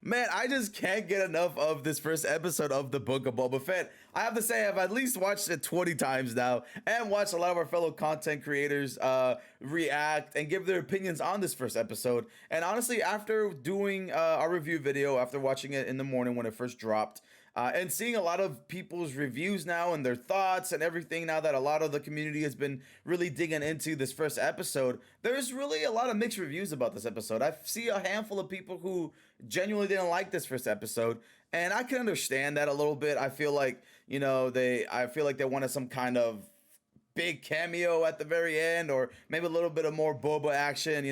Man, I just can't get enough of this first episode of the Book of Boba Fett. I have to say, I've at least watched it 20 times now and watched a lot of our fellow content creators react and give their opinions on this first episode. And honestly, after doing our review video, after watching it in the morning when it first dropped, and seeing a lot of people's reviews now and their thoughts and everything now that a lot of the community has been really digging into this first episode, there's really a lot of mixed reviews about this episode. I see a handful of people who genuinely didn't like this first episode, and I can understand that a little bit. I feel like, I feel like they wanted some kind of big cameo at the very end, or maybe a little bit of more Boba action,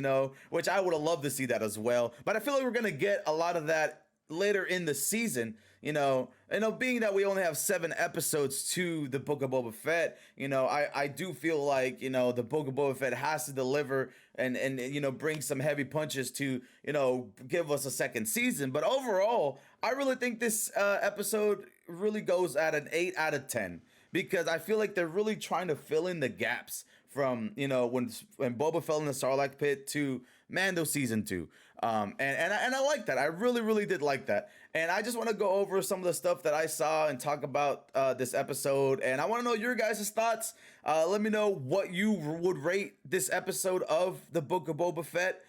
which I would have loved to see that as well. But I feel like we're going to get a lot of that later in the season, being that we only have 7 episodes to the Book of Boba Fett, I do feel like, the Book of Boba Fett has to deliver and bring some heavy punches to, give us a second season. But overall, I really think this episode really goes at an 8 out of 10, because I feel like they're really trying to fill in the gaps from, when Boba fell in the Sarlacc pit to Mando season 2. And I like that. I really, really did like that. And I just want to go over some of the stuff that I saw and talk about this episode. And I want to know your guys' thoughts. Let me know what you would rate this episode of the Book of Boba Fett.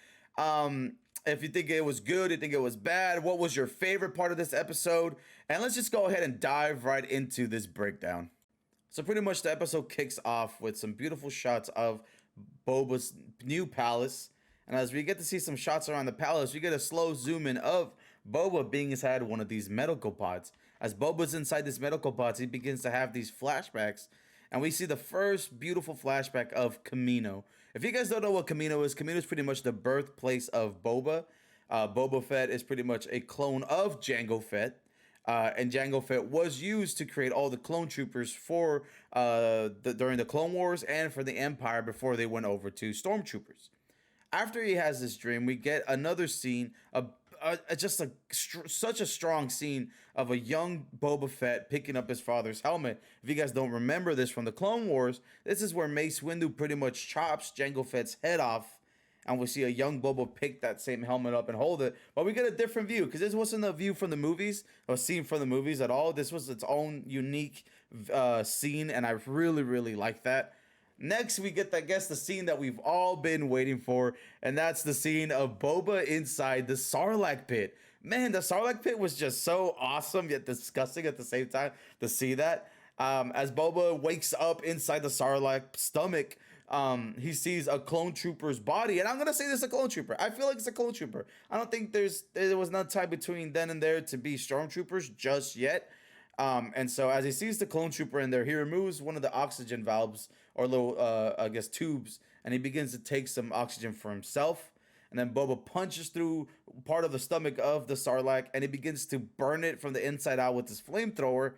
If you think it was good, you think it was bad, what was your favorite part of this episode? And let's just go ahead and dive right into this breakdown. So pretty much the episode kicks off with some beautiful shots of Boba's new palace. And as we get to see some shots around the palace, we get a slow zoom in of Boba being inside one of these medical pods. As Boba's inside this medical pods, he begins to have these flashbacks. And we see the first beautiful flashback of Kamino. If you guys don't know what Kamino is pretty much the birthplace of Boba. Boba Fett is pretty much a clone of Jango Fett. And Jango Fett was used to create all the clone troopers for during the Clone Wars and for the Empire before they went over to Stormtroopers. After he has this dream, we get another scene of such a strong scene of a young Boba Fett picking up his father's helmet. If you guys don't remember this from the Clone Wars, this is where Mace Windu pretty much chops Jango Fett's head off, and we see a young Boba pick that same helmet up and hold it. But we get a different view, because this wasn't a view from the movies, a scene from the movies at all. This was its own unique scene, and I really, really like that. Next, we get, I guess, the scene that we've all been waiting for, and that's the scene of Boba inside the Sarlacc pit. Man, the Sarlacc pit was just so awesome, yet disgusting at the same time to see that. As Boba wakes up inside the Sarlacc stomach, he sees a clone trooper's body, and I'm gonna say this is a clone trooper. I feel like it's a clone trooper. I don't think there was enough time between then and there to be stormtroopers just yet. And so as he sees the clone trooper in there, he removes one of the oxygen valves or little, I guess, tubes, and he begins to take some oxygen for himself. And then Boba punches through part of the stomach of the Sarlacc, and he begins to burn it from the inside out with his flamethrower.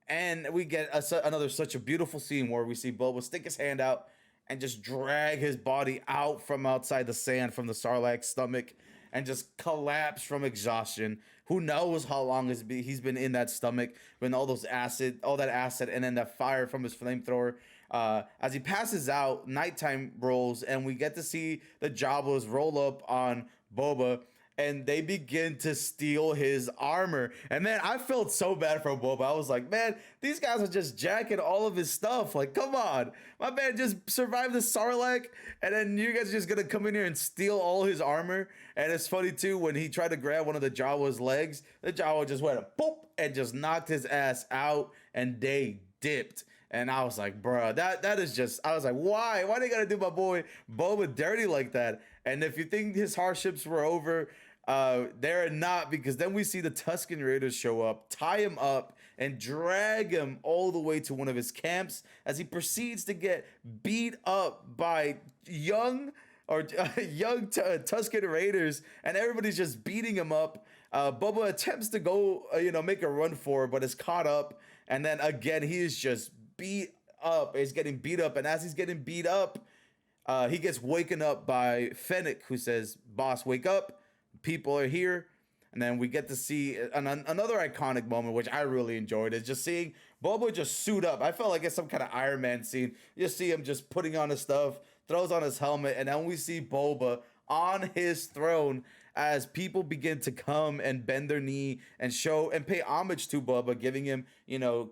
And we get another such a beautiful scene where we see Boba stick his hand out and just drag his body out from outside the sand from the Sarlacc stomach and just collapse from exhaustion. Who knows how long he's been in that stomach when all that acid, and then that fire from his flamethrower. As he passes out, nighttime rolls, and we get to see the Jawas roll up on Boba, and they begin to steal his armor. And man, I felt so bad for Boba. I was like, man, these guys are just jacking all of his stuff. Like, come on. My man just survived the Sarlacc, and then you guys are just gonna come in here and steal all his armor. And it's funny too, when he tried to grab one of the Jawa's legs, the Jawa just went boop and just knocked his ass out, and they dipped. And I was like, bro, that is just, I was like, why they gotta do my boy Boba dirty like that? And if you think his hardships were over, they're not, because then we see the Tuscan Raiders show up, tie him up, and drag him all the way to one of his camps as he proceeds to get beat up by young Tuscan Raiders, and everybody's just beating him up. Boba attempts to go, make a run for it, but is caught up, and then again he is just beat up. He's getting beat up, and as he's getting beat up, he gets waken up by Fennec, who says, "Boss, wake up. People are here." And then we get to see another iconic moment, which I really enjoyed, is just seeing Boba just suit up. I felt like it's some kind of Iron Man scene. You see him just putting on his stuff, throws on his helmet, and then we see Boba on his throne as people begin to come and bend their knee and show and pay homage to Boba, giving him,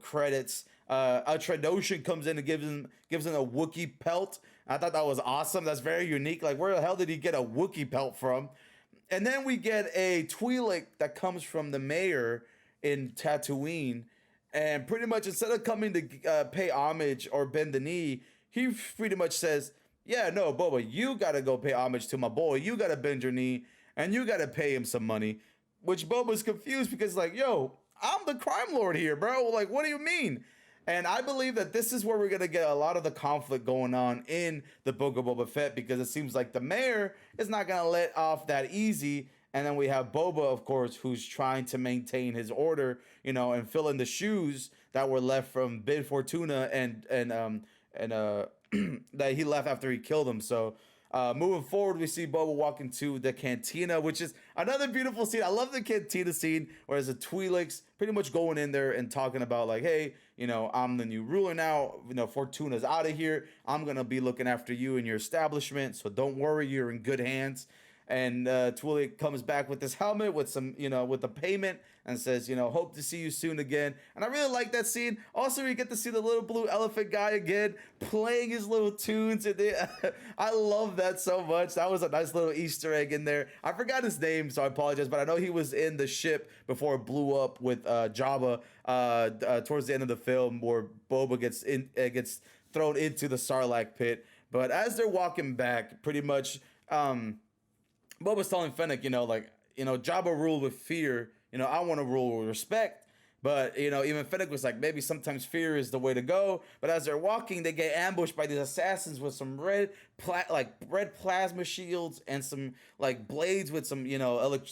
credits. A Trandoshan comes in and gives him a Wookiee pelt. I thought that was awesome. That's very unique. Like, where the hell did he get a Wookiee pelt from? And then we get a Twi'lek that comes from the mayor in Tatooine, and pretty much instead of coming to pay homage or bend the knee, he pretty much says, "Yeah, no, Boba, you gotta go pay homage to my boy. You gotta bend your knee, and you gotta pay him some money." Which Boba's confused because, like, yo, I'm the crime lord here, bro. Like, what do you mean? And I believe that this is where we're gonna get a lot of the conflict going on in the Book of Boba Fett, because it seems like the mayor is not gonna let off that easy. And then we have Boba, of course, who's trying to maintain his order, and fill in the shoes that were left from Bib Fortuna and that he left after he killed him. So moving forward, we see Boba walk into the Cantina, which is another beautiful scene. I love the Cantina scene, whereas the Twi'leks pretty much going in there and talking about, like, hey, I'm the new ruler now. Fortuna's out of here. I'm gonna be looking after you and your establishment, so don't worry, you're in good hands. And Twi'lek comes back with this helmet with some, with the payment, and says, hope to see you soon again. And I really like that scene. Also, we get to see the little blue elephant guy again playing his little tunes. And I love that so much. That was a nice little Easter egg in there. I forgot his name, so I apologize, but I know he was in the ship before it blew up with Jabba towards the end of the film, where Boba gets thrown into the Sarlacc pit. But as they're walking back, pretty much, Boba's telling Fennec, Jabba ruled with fear. I want to rule with respect. But, even Fennec was like, maybe sometimes fear is the way to go. But as they're walking, they get ambushed by these assassins with some red plasma shields and some, like, blades with some,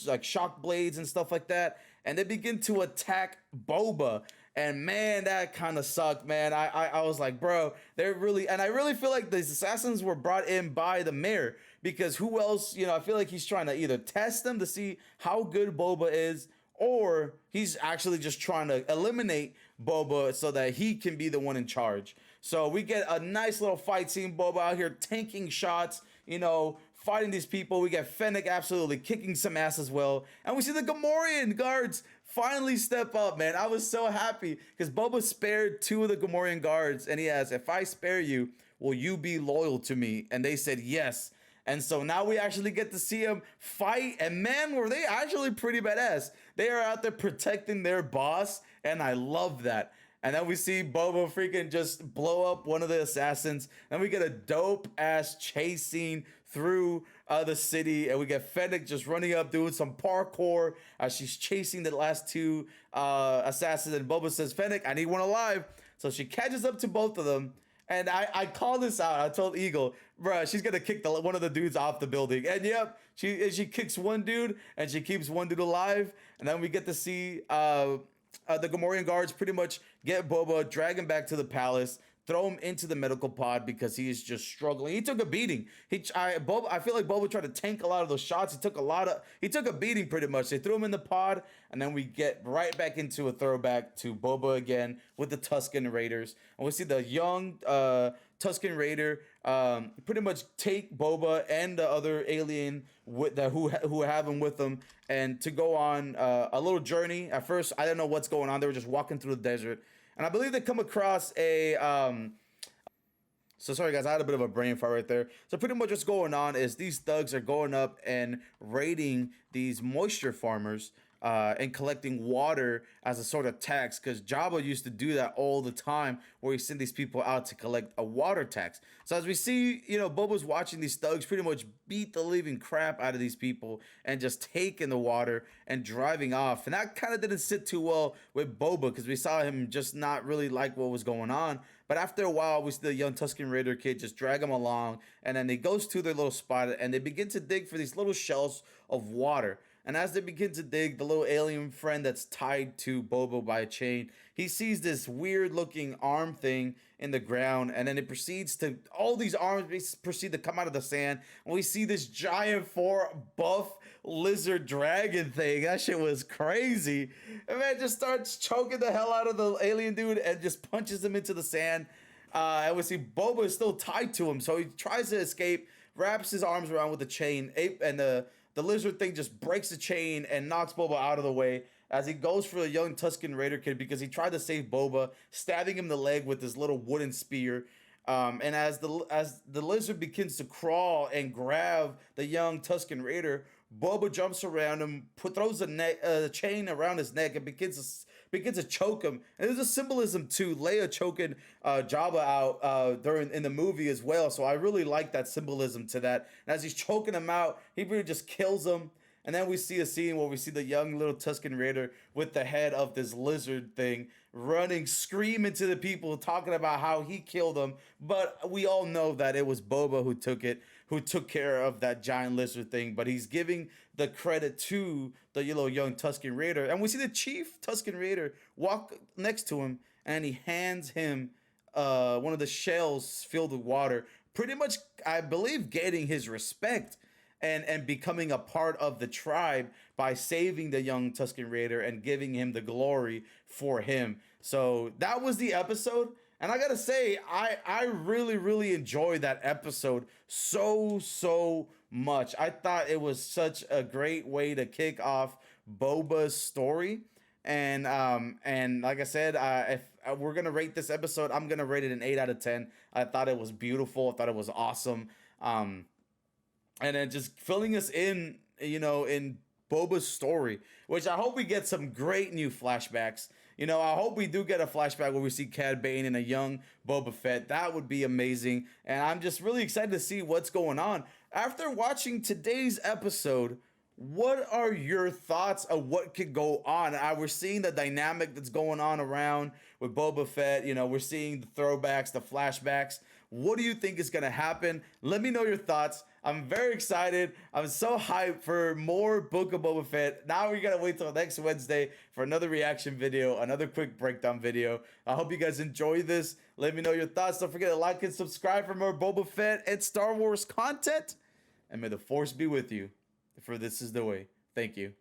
like shock blades and stuff like that. And they begin to attack Boba. And man, that kind of sucked, man. I was like, bro, they're really, and I really feel like these assassins were brought in by the mayor, because who else, I feel like he's trying to either test them to see how good Boba is, or he's actually just trying to eliminate Boba so that he can be the one in charge. So we get a nice little fight scene, Boba out here tanking shots, fighting these people. We get Fennec absolutely kicking some ass as well. And we see the Gamorrean guards finally step up, man. I was so happy because Boba spared 2 of the Gamorrean guards, and he asked, if I spare you, will you be loyal to me? And they said yes. And so now we actually get to see him fight, and man, were they actually pretty badass. They are out there protecting their boss, and I love that. And then we see Boba freaking just blow up one of the assassins. Then we get a dope ass chase scene through the city, and we get Fennec just running up doing some parkour as she's chasing the last 2 assassins. And Boba says, Fennec, I need one alive. So she catches up to both of them. And I called this out. I told Eagle, bruh, she's gonna kick one of the dudes off the building. And yep, she kicks one dude and she keeps one dude alive. And then we get to see the Gamorrean guards pretty much get Boba, drag him back to the palace, throw him into the medical pod because he is just struggling. He took a beating. I feel like Boba tried to tank a lot of those shots. He took a beating pretty much. They threw him in the pod, and then we get right back into a throwback to Boba again with the Tuscan Raiders. And we see the young Tuscan Raider pretty much take Boba and the other alien who have him with them, and to go on a little journey. At first, I didn't know what's going on. They were just walking through the desert. And I believe they come across so sorry guys, I had a bit of a brain fart right there. So pretty much what's going on is these thugs are going up and raiding these moisture farmers and collecting water as a sort of tax, because Jabba used to do that all the time, where he sent these people out to collect a water tax. So as we see, Boba's watching these thugs pretty much beat the living crap out of these people and just taking the water and driving off. And that kind of didn't sit too well with Boba, because we saw him just not really like what was going on. But after a while, we see the young Tuscan Raider kid just drag him along, and then he goes to their little spot and they begin to dig for these little shells of water. And as they begin to dig, the little alien friend that's tied to Boba by a chain, he sees this weird looking arm thing in the ground, and then it proceeds to, all these arms proceed to come out of the sand, and we see this giant 4 buff lizard dragon thing. That shit was crazy. And man just starts choking the hell out of the alien dude and just punches him into the sand. And we see Boba is still tied to him, so he tries to escape, wraps his arms around with the chain, and the the lizard thing just breaks the chain and knocks Boba out of the way as he goes for the young Tuscan Raider kid because he tried to save Boba, stabbing him in the leg with his little wooden spear. And as the lizard begins to crawl and grab the young Tuscan Raider, Boba jumps around him, throws a chain around his neck, and begins to choke him. And there's a symbolism to Leia choking Jabba out during in the movie as well. So I really like that symbolism to that. And as he's choking him out, he really just kills him. And then we see a scene where we see the young little Tuscan Raider with the head of this lizard thing running, screaming to the people, talking about how he killed them. But we all know that it was Boba who took care of that giant lizard thing. But he's giving the credit to the young Tuscan Raider. And we see the chief Tuscan Raider walk next to him, and he hands him one of the shells filled with water, pretty much, I believe, getting his respect and becoming a part of the tribe by saving the young Tuscan Raider and giving him the glory for him. So that was the episode. And I gotta say, I really, really enjoyed that episode so much. I thought it was such a great way to kick off Boba's story. And like I said, if we're gonna rate this episode, I'm gonna rate it an 8 out of 10. I thought it was beautiful. I thought it was awesome. And then just filling us in, in Boba's story, which I hope we get some great new flashbacks. I hope we do get a flashback where we see Cad Bane and a young Boba Fett. That would be amazing. And I'm just really excited to see what's going on. After watching today's episode, what are your thoughts of what could go on? We're seeing the dynamic that's going on around with Boba Fett. We're seeing the throwbacks, the flashbacks. What do you think is going to happen? Let me know your thoughts. I'm very excited. I'm so hyped for more Book of Boba Fett. Now we gotta wait till next Wednesday for another reaction video, another quick breakdown video. I hope you guys enjoy this. Let me know your thoughts. Don't forget to like and subscribe for more Boba Fett and Star Wars content. And may the Force be with you, for this is the way. Thank you.